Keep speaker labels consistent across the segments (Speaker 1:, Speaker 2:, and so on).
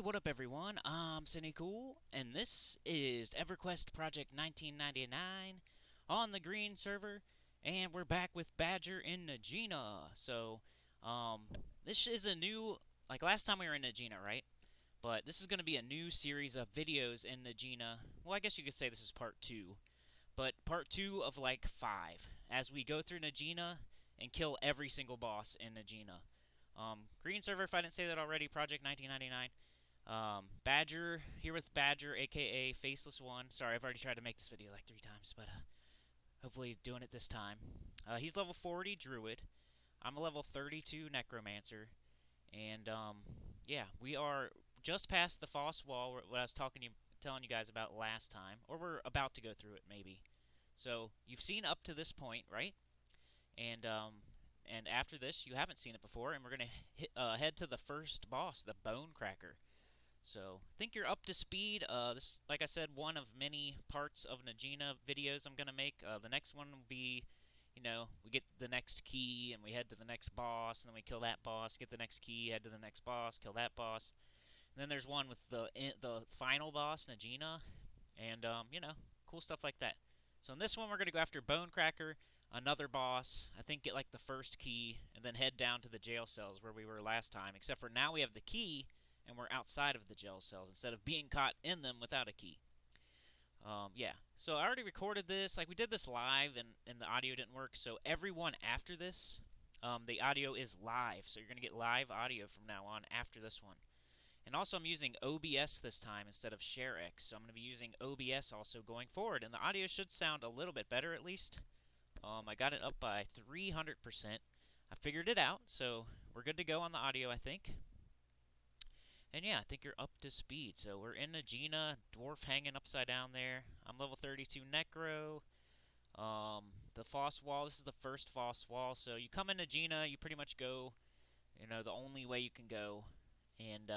Speaker 1: What up everyone? I'm Cinny Cool, and this is EverQuest Project 1999 on the green server, and we're back with Badger in Najena. This is a new, like last time we were in Najena, right? But this is going to be a new series of videos in Najena. Well, I guess you could say this is part 2, but part 2 of like 5, as we go through Najena and kill every single boss in Najena. Green server, if I didn't say that already, Project 1999. Badger, here with Badger, aka Faceless One. Sorry, I've already tried to make this video like 3 times, but hopefully doing it this time. He's level 40 Druid. I'm a level 32 Necromancer. And, yeah, we are just past the Foss Wall, what I was telling you guys about last time. Or we're about to go through it, maybe. So, you've seen up to this point, right? And after this, you haven't seen it before, and we're going to head to the first boss, the Bonecracker. So, I think you're up to speed. This, like I said, one of many parts of Najena videos I'm going to make. The next one will be, we get the next key, and we head to the next boss, and then we kill that boss, get the next key, head to the next boss, kill that boss. And then there's one with the final boss, Najena, and, cool stuff like that. So in this one, we're going to go after Bonecracker, another boss, I think get like the first key, and then head down to the jail cells where we were last time, except for now we have the key, and we're outside of the jail cells instead of being caught in them without a key. Yeah, so I already recorded this. Like, we did this live, and the audio didn't work, so everyone after this, the audio is live, so you're going to get live audio from now on after this one. And also, I'm using OBS this time instead of ShareX, so I'm going to be using OBS also going forward, and the audio should sound a little bit better at least. I got it up by 300%. I figured it out, so we're good to go on the audio, I think. And yeah, I think you're up to speed. So we're in Najena, dwarf hanging upside down there. I'm level 32 Necro. The Foss Wall, this is the first Foss Wall. So you come in Najena, you pretty much go, the only way you can go. And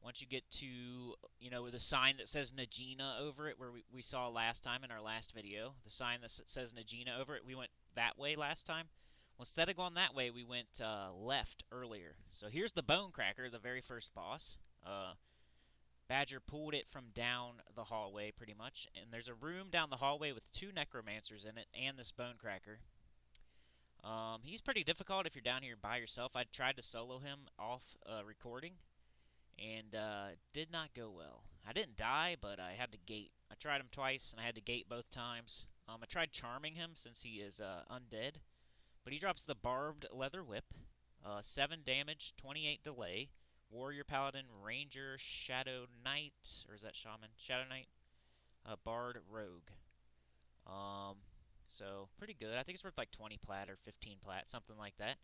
Speaker 1: once you get to, the sign that says Najena over it, where we saw last time in our last video, the sign that says Najena over it, we went that way last time. Well, instead of going that way, we went left earlier. So here's the Bonecracker, the very first boss. Badger pulled it from down the hallway, pretty much. And there's a room down the hallway with 2 necromancers in it and this Bonecracker. He's pretty difficult if you're down here by yourself. I tried to solo him off recording, and did not go well. I didn't die, but I had to gate. I tried him twice, and I had to gate both times. I tried charming him since he is undead. But he drops the Barbed Leather Whip, 7 damage, 28 delay, Warrior Paladin, Ranger, Shadow Knight, or is that Shaman? Shadow Knight, Bard, Rogue. So, pretty good. I think it's worth like 20 plat or 15 plat, something like that.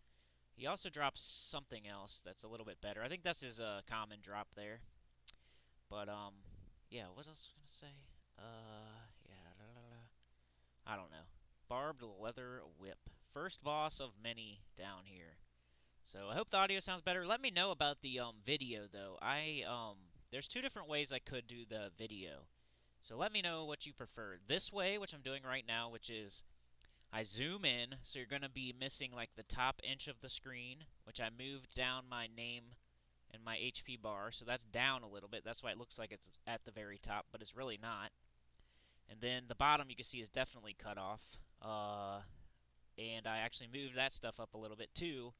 Speaker 1: He also drops something else that's a little bit better. I think that's his common drop there. But, yeah, what else was I going to say? I don't know. Barbed Leather Whip. First boss of many down here. So I hope the audio sounds better. Let me know about the video though. There's 2 different ways I could do the video. So let me know what you prefer. This way, which I'm doing right now, which is I zoom in, so you're going to be missing like the top inch of the screen, which I moved down my name and my HP bar, so that's down a little bit. That's why it looks like it's at the very top, but it's really not. And then the bottom you can see is definitely cut off. And I actually moved that stuff up a little bit too.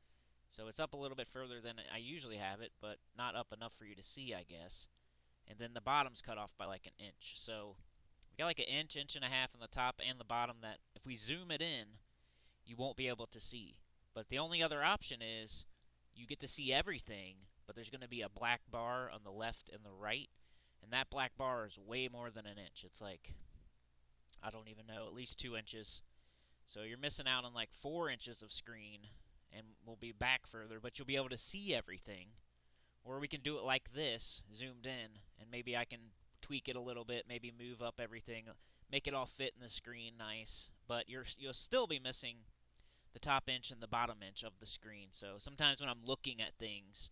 Speaker 1: So it's up a little bit further than I usually have it, but not up enough for you to see, I guess. And then the bottom's cut off by like an inch. So we got like an inch, inch and a half on the top and the bottom that if we zoom it in, you won't be able to see. But the only other option is you get to see everything, but there's going to be a black bar on the left and the right. And that black bar is way more than an inch. It's like, I don't even know, at least 2 inches. So you're missing out on like 4 inches of screen, and we'll be back further, but you'll be able to see everything. Or we can do it like this, zoomed in, and maybe I can tweak it a little bit, maybe move up everything, make it all fit in the screen nice, but you'll still be missing the top inch and the bottom inch of the screen. So sometimes when I'm looking at things,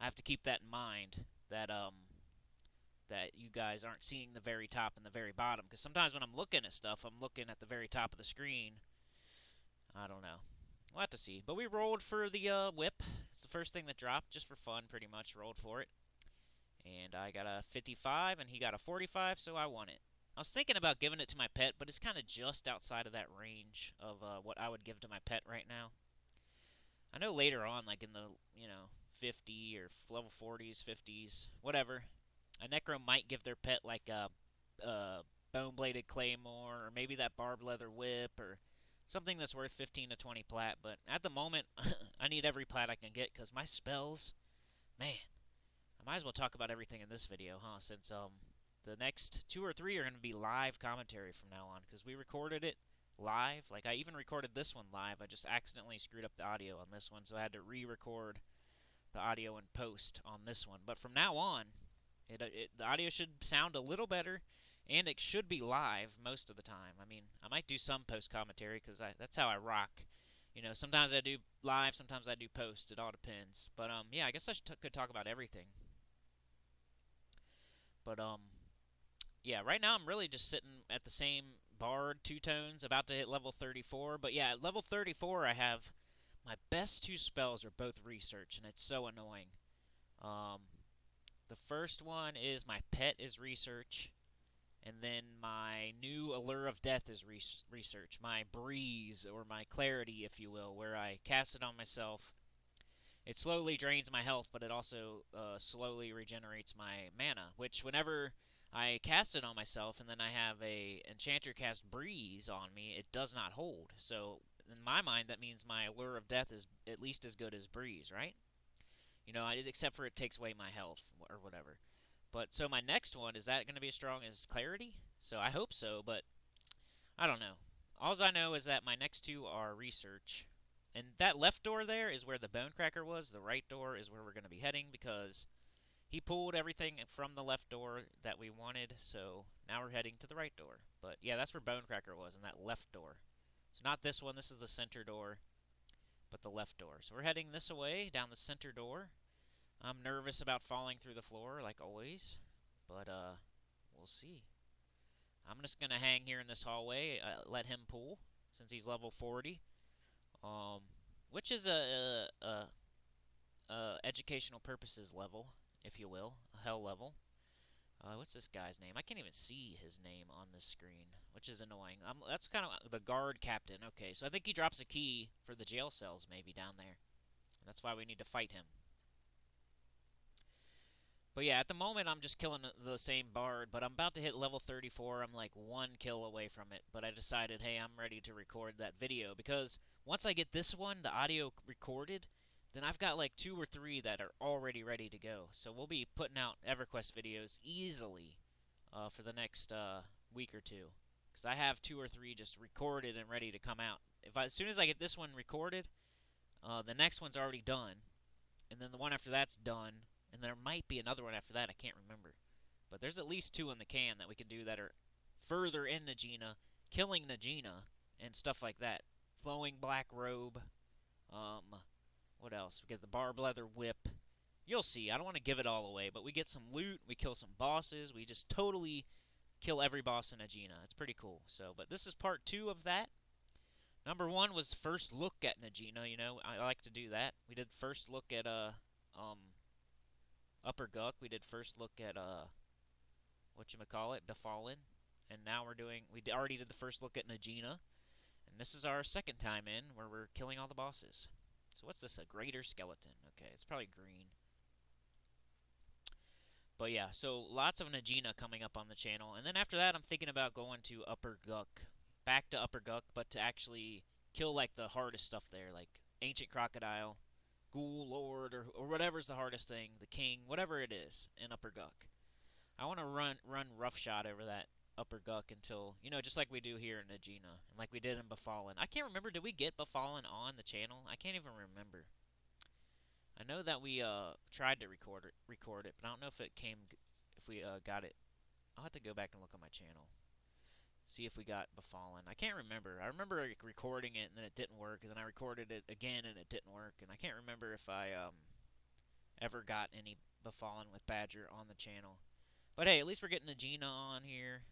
Speaker 1: I have to keep that in mind, that you guys aren't seeing the very top and the very bottom, because sometimes when I'm looking at stuff, I'm looking at the very top of the screen. I don't know. We'll have to see. But we rolled for the whip. It's the first thing that dropped, just for fun, pretty much. Rolled for it. And I got a 55, and he got a 45, so I won it. I was thinking about giving it to my pet, but it's kind of just outside of that range of what I would give to my pet right now. I know later on, like in the, 50 or level 40s, 50s, whatever, a Necro might give their pet like a bone-bladed claymore, or maybe that barbed leather whip, or something that's worth 15 to 20 plat. But at the moment, I need every plat I can get, because my spells, man, I might as well talk about everything in this video, huh? Since the next 2 or 3 are going to be live commentary from now on, because we recorded it live. Like, I even recorded this one live. I just accidentally screwed up the audio on this one, so I had to re-record the audio and post on this one. But from now on, the audio should sound a little better, and it should be live most of the time. I mean, I might do some post commentary, because that's how I rock. Sometimes I do live, sometimes I do post. It all depends. But yeah, I guess I could talk about everything. But yeah, right now I'm really just sitting at the same bard, two tones, about to hit level 34. But yeah, at level 34 I have my best 2 spells are both research, and it's so annoying. Um, the first one is my pet is research, and then my new allure of death is research. My breeze, or my clarity, if you will, where I cast it on myself. It slowly drains my health, but it also slowly regenerates my mana, which whenever I cast it on myself and then I have a enchanter cast breeze on me, it does not hold. So in my mind, that means my allure of death is at least as good as breeze, right? Except for it takes away my health or whatever. But so my next one, is that going to be as strong as clarity? So I hope so, but I don't know. All I know is that my next 2 are research. And that left door there is where the Bonecracker was. The right door is where we're going to be heading, because he pulled everything from the left door that we wanted. So now we're heading to the right door. But yeah, that's where Bonecracker was, in that left door. So not this one. This is the center door, but the left door. So we're heading this way, down the center door. I'm nervous about falling through the floor, like always. But we'll see. I'm just going to hang here in this hallway, let him pull, since he's level 40. Which is a educational purposes level, if you will, a hell level. What's this guy's name? I can't even see his name on this screen, which is annoying. That's kind of the guard captain. Okay, so I think he drops a key for the jail cells maybe down there. And that's why we need to fight him. But yeah, at the moment I'm just killing the same bard, but I'm about to hit level 34. I'm like 1 kill away from it, but I decided, hey, I'm ready to record that video, because once I get this one, the audio recorded, then I've got like 2 or 3 that are already ready to go. So we'll be putting out EverQuest videos easily for the next week or 2, because I have 2 or 3 just recorded and ready to come out. As soon as I get this one recorded, the next one's already done, and then the one after that's done. And there might be another one after that, I can't remember. But there's at least 2 in the can that we can do that are further in Najena, killing Najena, and stuff like that. Flowing black robe. What else? We get the barbed leather whip. You'll see, I don't want to give it all away, but we get some loot, we kill some bosses, we just totally kill every boss in Najena. It's pretty cool. But this is part 2 of that. Number 1 was first look at Najena, I like to do that. We did first look at, Upper Guck. We did first look at Befallen, and now we already did the first look at Najena, and this is our second time in where we're killing all the bosses. So what's this? A greater skeleton? Okay, it's probably green. But yeah, so lots of Najena coming up on the channel, and then after that, I'm thinking about going to Upper Guck, back to Upper Guck, but to actually kill like the hardest stuff there, like Ancient Crocodile, Ghoul Lord, or whatever's the hardest thing, the King, whatever it is, in Upper Guck. I want to run roughshod over that Upper Guck until, just like we do here in Najena, and like we did in Befallen. I can't remember, did we get Befallen on the channel? I can't even remember. I know that we tried to record it, but I don't know if we got it. I'll have to go back and look on my channel. See if we got Befallen. I can't remember. I remember recording it and then it didn't work, and then I recorded it again and it didn't work, and I can't remember if I ever got any Befallen with Badger on the channel. But hey, at least we're getting Najena on here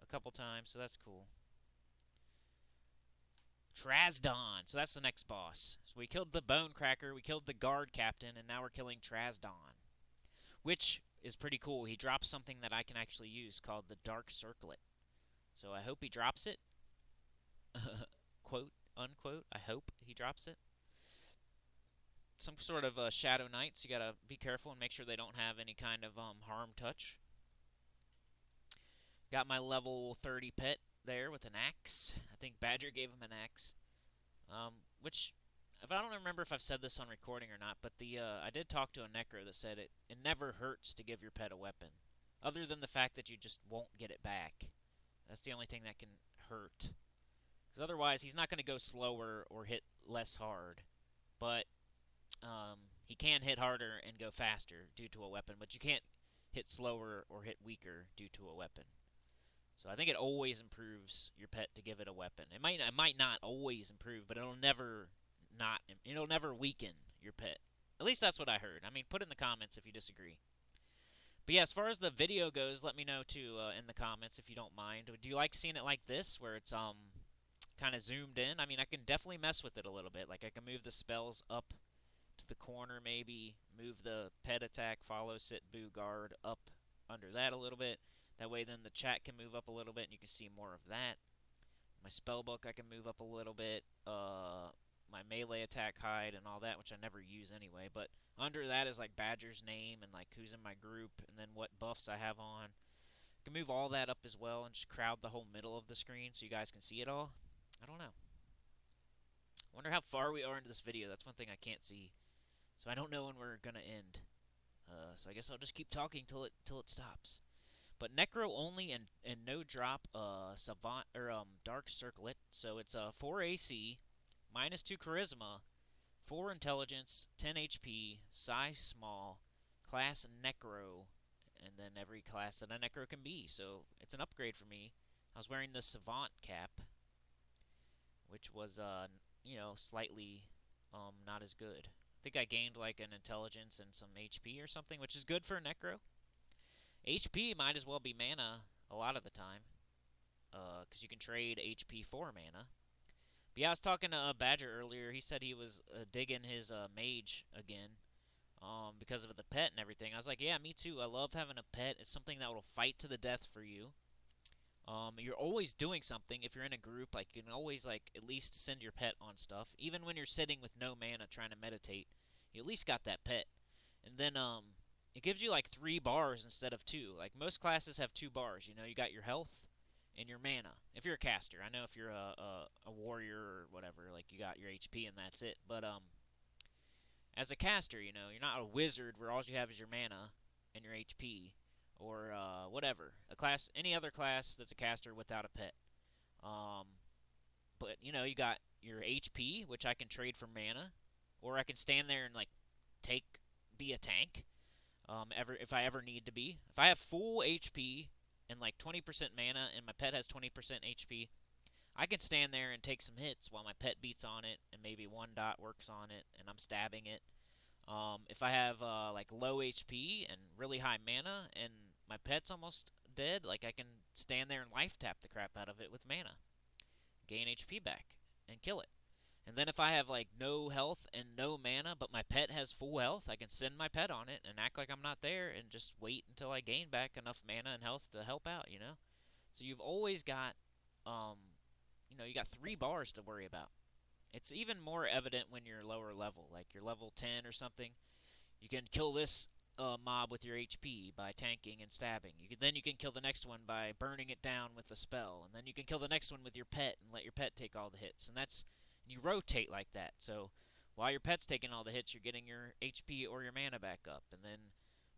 Speaker 1: a couple times, so that's cool. Trasdon. So that's the next boss. So we killed the Bonecracker, we killed the guard captain, and now we're killing Trasdon. Which is pretty cool. He drops something that I can actually use called the Dark Circlet. So I hope he drops it. Quote, unquote. I hope he drops it. Some sort of Shadow Knights. You gotta be careful and make sure they don't have any kind of harm touch. Got my level 30 pet there with an axe. I think Badger gave him an axe. Which, if I don't remember if I've said this on recording or not, but I did talk to a necro that said it never hurts to give your pet a weapon, other than the fact that you just won't get it back. That's the only thing that can hurt. Because otherwise, he's not going to go slower or hit less hard. But he can hit harder and go faster due to a weapon, but you can't hit slower or hit weaker due to a weapon. So I think it always improves your pet to give it a weapon. It might not always improve, but it'll never weaken your pet. At least that's what I heard. I mean, put in the comments if you disagree. But yeah, as far as the video goes, let me know too in the comments if you don't mind. Do you like seeing it like this, where it's kind of zoomed in? I mean, I can definitely mess with it a little bit. Like I can move the spells up to the corner, maybe move the pet attack, follow, sit, boo, guard up under that a little bit. That way then the chat can move up a little bit and you can see more of that. My spell book I can move up a little bit. My melee attack hide and all that, which I never use anyway. But under that is like Badger's name and like who's in my group and then what buffs I have on. I can move all that up as well and just crowd the whole middle of the screen so you guys can see it all. I don't know. Wonder how far we are into this video. That's one thing I can't see. So I don't know when we're gonna end. So I guess I'll just keep talking till it stops. But Necro only and no drop Savant or Dark Circlet. So it's 4 AC, -2 Charisma, 4 Intelligence, 10 HP, size small, class Necro, and then every class that a Necro can be. So it's an upgrade for me. I was wearing the Savant cap, which was slightly not as good. I think I gained like an Intelligence and some HP or something, which is good for a Necro. HP might as well be mana a lot of the time, because you can trade HP for mana. But yeah, I was talking to Badger earlier. He said he was digging his mage again because of the pet and everything. I was like, yeah, me too. I love having a pet. It's something that will fight to the death for you. You're always doing something. If you're in a group, like you can always like at least send your pet on stuff. Even when you're sitting with no mana trying to meditate, you at least got that pet. And then it gives you like 3 bars instead of 2. Like most classes have 2 bars. You know, you got your health and your mana. If you're a caster, I know if you're a warrior or whatever, like you got your HP and that's it. But as a caster, you know, you're not a wizard where all you have is your mana and your HP or whatever. Any other class that's a caster without a pet. But you know, you got your HP, which I can trade for mana, or I can stand there and like be a tank. If I ever need to be. If I have full HP and like 20% mana and my pet has 20% HP, I can stand there and take some hits while my pet beats on it and maybe one dot works on it and I'm stabbing it. If I have like low HP and really high mana and my pet's almost dead, like I can stand there and life tap the crap out of it with mana, gain HP back, and kill it. And then if I have like no health and no mana, but my pet has full health, I can send my pet on it and act like I'm not there and just wait until I gain back enough mana and health to help out, you know? So you've always got, you got 3 bars to worry about. It's even more evident when you're lower level, like you're level 10 or something. You can kill this mob with your HP by tanking and stabbing. Then you can kill the next one by burning it down with a spell. And then you can kill the next one with your pet and let your pet take all the hits. And you rotate like that. So while your pet's taking all the hits, you're getting your HP or your mana back up. And then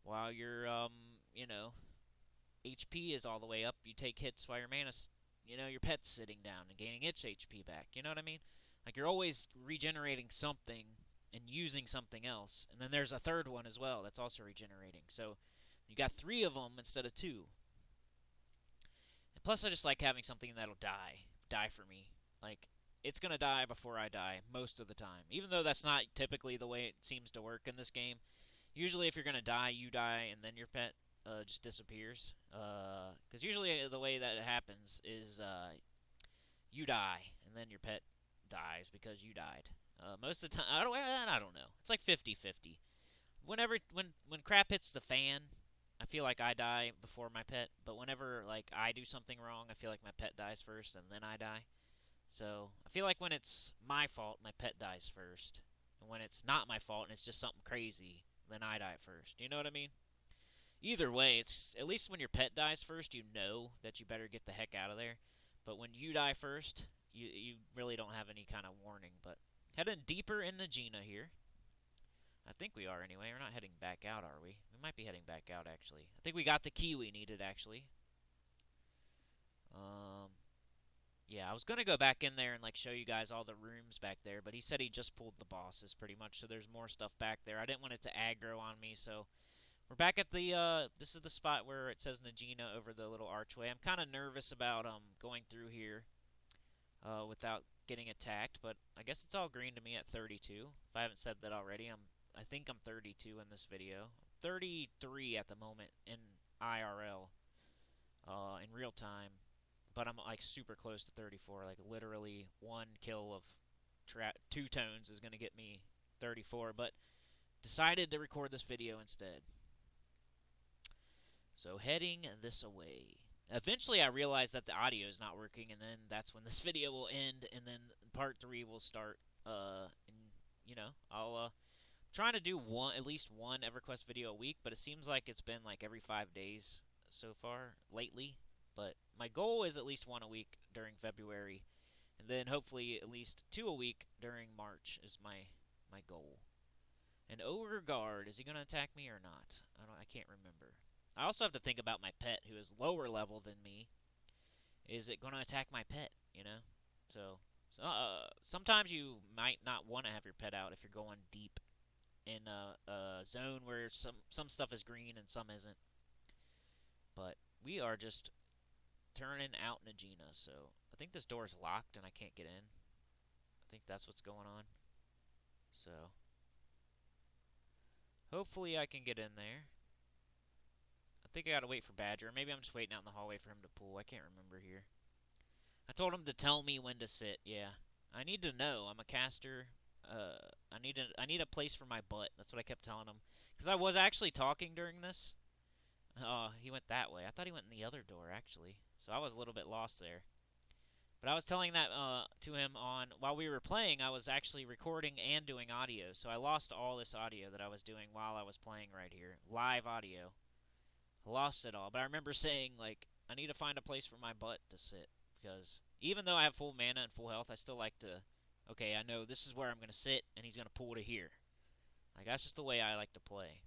Speaker 1: while your HP is all the way up, you take hits while your pet's sitting down and gaining its HP back. You know what I mean? Like you're always regenerating something and using something else. And then there's a third one as well that's also regenerating. So you got 3 of them instead of 2. And plus I just like having something that'll die for me. Like it's going to die before I die most of the time. Even though that's not typically the way it seems to work in this game. Usually if you're going to die, you die and then your pet just disappears. Because usually the way that it happens is you die and then your pet dies because you died. Most of the time, I don't know. It's like 50-50. When crap hits the fan, I feel like I die before my pet, but whenever like I do something wrong, I feel like my pet dies first and then I die. So I feel like when it's my fault, my pet dies first, and when it's not my fault and it's just something crazy, then I die first. You know what I mean? Either way, it's at least when your pet dies first, you know that you better get the heck out of there. But when you die first, you really don't have any kind of warning. But heading deeper in Najena here. I think we are anyway. We're not heading back out, are we? We might be heading back out, actually. I think we got the key we needed, actually. Um, yeah, I was going to go back in there and, like, show you guys all the rooms back there, but he said he just pulled the bosses, pretty much, so there's more stuff back there. I didn't want it to aggro on me, so we're back at the, this is the spot where it says Najena over the little archway. I'm kind of nervous about, going through here, without getting attacked, but I guess it's all green to me at 32. If I haven't said that already, I think I'm 32 in this video. I'm 33 at the moment in IRL, in real time, but I'm like super close to 34. Like literally one kill of two tones is gonna get me 34, but decided to record this video instead. So heading this away. Eventually I realized that the audio is not working, and then that's when this video will end, and then part 3 will start, and, you know, I'll, trying to do at least one EverQuest video a week, but it seems like it's been like every 5 days so far lately. But my goal is at least one a week during February, and then hopefully at least 2 a week during March is my goal. An ogre guard, is he gonna attack me or not? I can't remember. I also have to think about my pet, who is lower level than me. Is it gonna attack my pet? You know, so sometimes you might not want to have your pet out if you're going deep in a zone where some stuff is green and some isn't. But we are just turning out Najena, so I think this door is locked and I can't get in. I think that's what's going on. So hopefully I can get in there. I think I gotta wait for Badger. Maybe I'm just waiting out in the hallway for him to pull. I can't remember here. I told him to tell me when to sit. Yeah, I need to know. I'm a caster. I need a place for my butt. That's what I kept telling him. Because I was actually talking during this. Oh, he went that way. I thought he went in the other door, actually. So I was a little bit lost there. But I was telling that to him while we were playing. I was actually recording and doing audio. So I lost all this audio that I was doing while I was playing right here. Live audio. I lost it all. But I remember saying, like, I need to find a place for my butt to sit. Because even though I have full mana and full health, I still like to... Okay, I know this is where I'm going to sit, and he's going to pull to here. Like, that's just the way I like to play.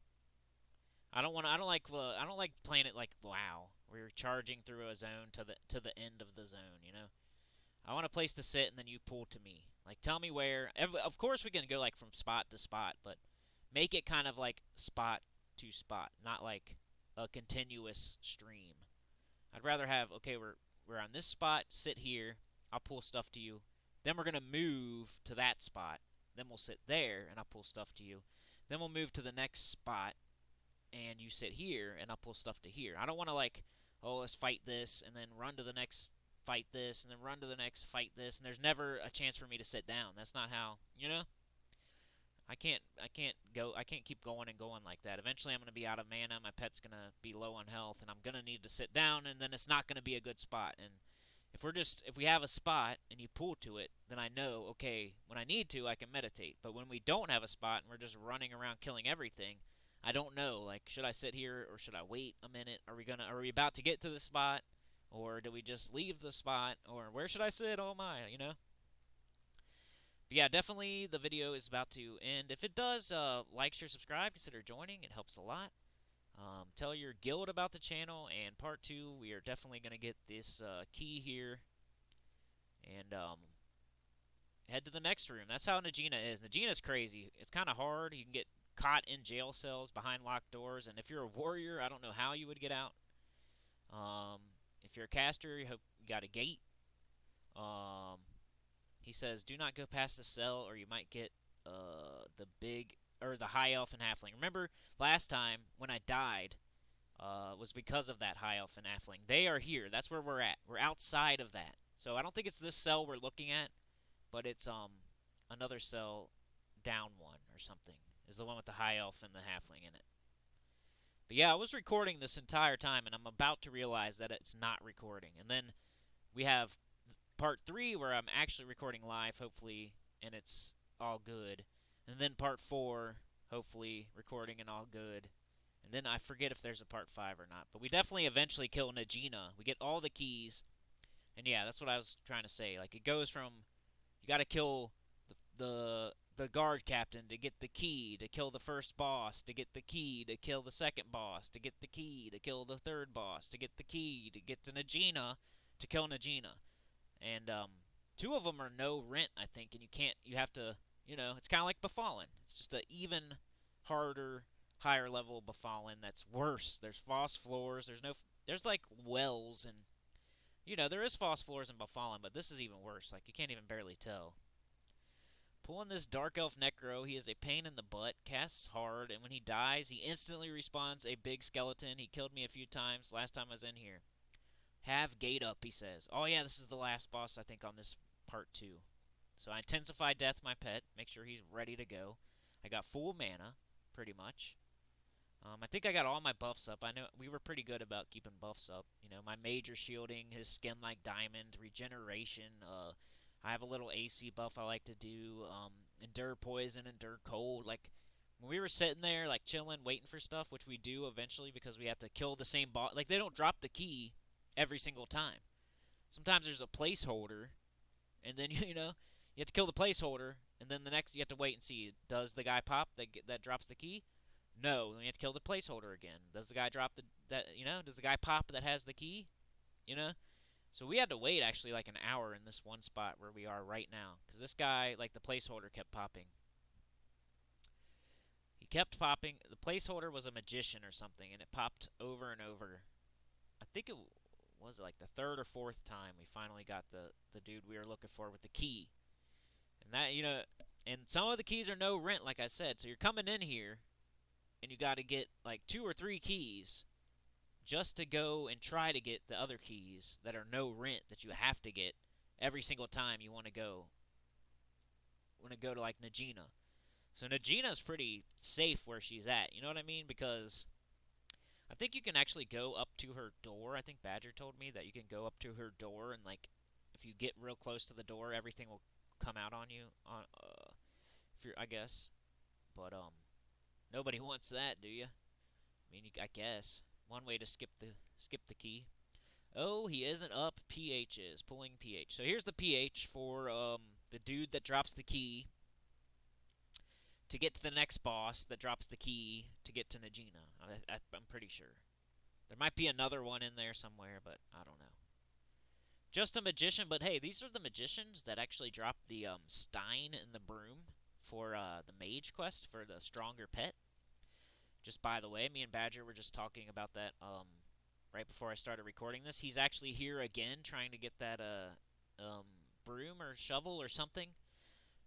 Speaker 1: I don't like playing it like WoW, where you're charging through a zone to the end of the zone, you know? I want a place to sit, and then you pull to me. Like, tell me where... Of course we can go, like, from spot to spot, but make it kind of like spot to spot, not like a continuous stream. I'd rather have, okay, we're on this spot, sit here, I'll pull stuff to you. Then we're going to move to that spot. Then we'll sit there, and I'll pull stuff to you. Then we'll move to the next spot, and you sit here, and I'll pull stuff to here. I don't want to, like, oh, let's fight this, and then run to the next, fight this, and then run to the next, fight this, and there's never a chance for me to sit down. That's not how, you know? I can't keep going and going like that. Eventually I'm going to be out of mana, my pet's going to be low on health, and I'm going to need to sit down, and then it's not going to be a good spot. And if we have a spot and you pull to it, then I know, okay, when I need to, I can meditate. But when we don't have a spot and we're just running around killing everything, I don't know, like, should I sit here or should I wait a minute? Are we about to get to the spot? Or do we just leave the spot? Or where should I sit? Oh my, you know? But yeah, definitely the video is about to end. If it does, like, share, subscribe, consider joining. It helps a lot. Tell your guild about the channel, and part 2, we are definitely going to get this key here, and head to the next room. That's how Najena is. Najena's crazy. It's kind of hard. You can get caught in jail cells behind locked doors, and if you're a warrior, I don't know how you would get out. If you're a caster, you got a gate. He says, do not go past the cell, or you might get the high elf and halfling. Remember last time when I died was because of that high elf and halfling. They are here. That's where we're at. We're outside of that. So I don't think it's this cell we're looking at, but it's another cell down one or something. Is the one with the high elf and the halfling in it. But yeah, I was recording this entire time, and I'm about to realize that it's not recording. And then we have part 3 where I'm actually recording live, hopefully, and it's all good. And then part 4, hopefully, recording and all good. And then I forget if there's a part 5 or not. But we definitely eventually kill Najena. We get all the keys. And yeah, that's what I was trying to say. Like, it goes from you got to kill the guard captain to get the key to kill the first boss, to get the key to kill the second boss, to get the key to kill the third boss, to get the key to get to Najena to kill Najena. And 2 of them are no rent, I think, and you have to, it's kind of like Befallen. It's just an even harder, higher level Befallen that's worse. There's false floors. There's like wells and there is false floors in Befallen, but this is even worse. Like, you can't even barely tell. Pulling this Dark Elf Necro, he is a pain in the butt, casts hard, and when he dies, he instantly respawns a big skeleton. He killed me a few times last time I was in here. Have gate up, he says. Oh yeah, this is the last boss, I think, on this part 2. So I intensify death my pet, make sure he's ready to go. I got full mana, pretty much. I think I got all my buffs up. I know we were pretty good about keeping buffs up. My major shielding, his skin like diamond, regeneration. I have a little AC buff I like to do. Endure poison, endure cold. Like, when we were sitting there, like, chilling, waiting for stuff, which we do eventually because we have to kill the same boss. Like, they don't drop the key every single time. Sometimes there's a placeholder, and then, you have to kill the placeholder, and then the next you have to wait and see, does the guy pop that drops the key? No, then you have to kill the placeholder again. Does the guy drop does the guy pop that has the key? So we had to wait actually like an hour in this one spot where we are right now, because this guy, like, the placeholder kept popping. He kept popping. The placeholder was a magician or something, and it popped over and over. I think it was like the 3rd or 4th time we finally got the dude we were looking for with the key. And that, and some of the keys are no rent, like I said. So you're coming in here, and you got to get like 2 or 3 keys just to go and try to get the other keys that are no rent that you have to get every single time you want to go to like Najena. So Najena's pretty safe where she's at, you know what I mean? Because I think you can actually go up to her door. I think Badger told me that you can go up to her door, and like, if you get real close to the door, everything will come out on you. If you're, I guess, but nobody wants that, do you? I mean, I guess one way to skip the key. Oh, he isn't up. PH is pulling PH. So here's the PH for the dude that drops the key to get to the next boss that drops the key to get to Najena. I'm pretty sure. There might be another one in there somewhere, but I don't know. Just a magician, but hey, these are the magicians that actually dropped the Stein and the broom for the mage quest for the stronger pet. Just by the way, me and Badger were just talking about that right before I started recording this. He's actually here again trying to get that broom or shovel or something.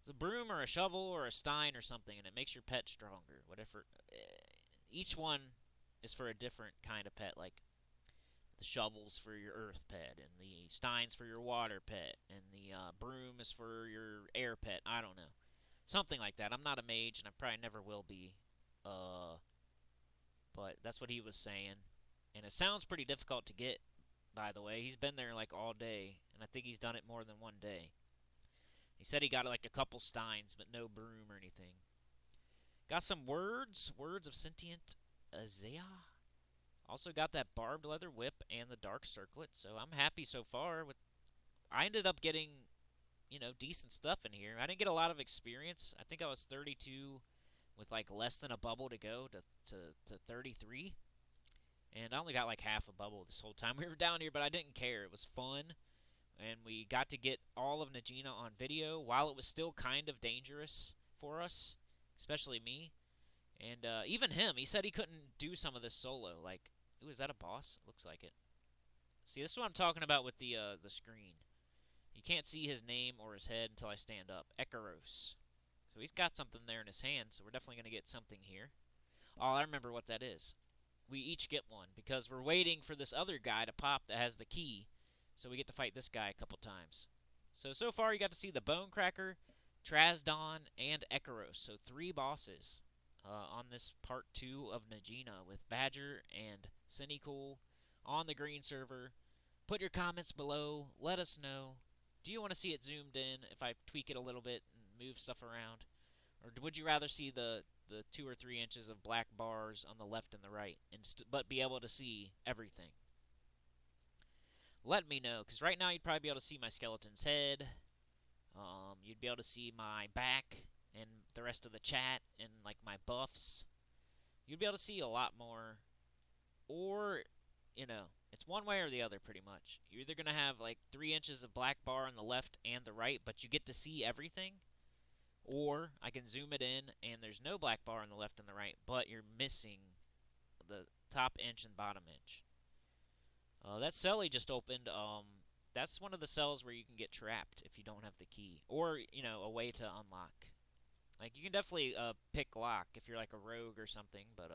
Speaker 1: It's a broom or a shovel or a stein or something, and it makes your pet stronger. Whatever. Each one is for a different kind of pet, like the shovel's for your earth pet, and the stein's for your water pet, and the broom is for your air pet. I don't know. Something like that. I'm not a mage, and I probably never will be. But that's what he was saying. And it sounds pretty difficult to get, by the way. He's been there like all day, and I think he's done it more than one day. He said he got like a couple steins, but no broom or anything. Got some words of sentient Azea. Also got that barbed leather whip and the dark circlet, so I'm happy so far. I ended up getting, decent stuff in here. I didn't get a lot of experience. I think I was 32 with like less than a bubble to go to 33. And I only got like half a bubble this whole time we were down here, but I didn't care. It was fun. And we got to get all of Najena on video while it was still kind of dangerous for us, especially me. And even him, he said he couldn't do some of this solo. Like, ooh, is that a boss? Looks like it. See, this is what I'm talking about with the screen. You can't see his name or his head until I stand up. Ekeros. So he's got something there in his hand, so we're definitely going to get something here. Oh, I remember what that is. We each get one because we're waiting for this other guy to pop that has the key. So we get to fight this guy a couple times. So far you got to see the Bonecracker, Trasdon, and Ekeros. So 3 bosses. on this part 2 of Najena with Badger and Cinecool on the green server. Put your comments below. Let us know. Do you want to see it zoomed in if I tweak it a little bit and move stuff around? Or would you rather see the 2 or 3 inches of black bars on the left and the right, but be able to see everything? Let me know, because right now you'd probably be able to see my skeleton's head. You'd be able to see my back and the rest of the chat and like my buffs. You'd be able to see a lot more. Or, it's one way or the other pretty much. You're either going to have like 3 inches of black bar on the left and the right, but you get to see everything. Or I can zoom it in and there's no black bar on the left and the right, but you're missing the top inch and bottom inch. That cell he just opened, that's one of the cells where you can get trapped if you don't have the key. Or, a way to unlock. Like, you can definitely pick lock if you're like a rogue or something, but,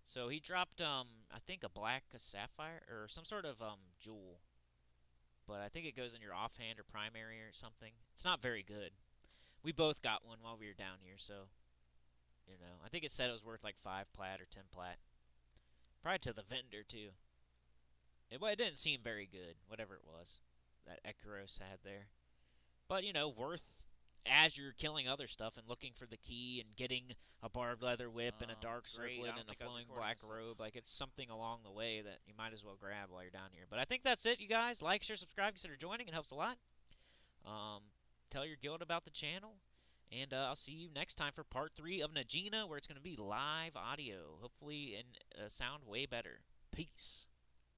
Speaker 1: So he dropped, I think a sapphire, or some sort of, jewel. But I think it goes in your offhand or primary or something. It's not very good. We both got one while we were down here, so, I think it said it was worth like 5 plat or 10 plat. Probably to the vendor, too. It didn't seem very good, whatever it was that Ekeros had there. But, worth as you're killing other stuff and looking for the key and getting a barbed leather whip and a dark circlet and a flowing black robe. Like, it's something along the way that you might as well grab while you're down here. But I think that's it, you guys. Like, share, subscribe, consider joining. It helps a lot. Tell your guild about the channel. And I'll see you next time for part 3 of Najena, where it's going to be live audio. Hopefully, and sound way better. Peace.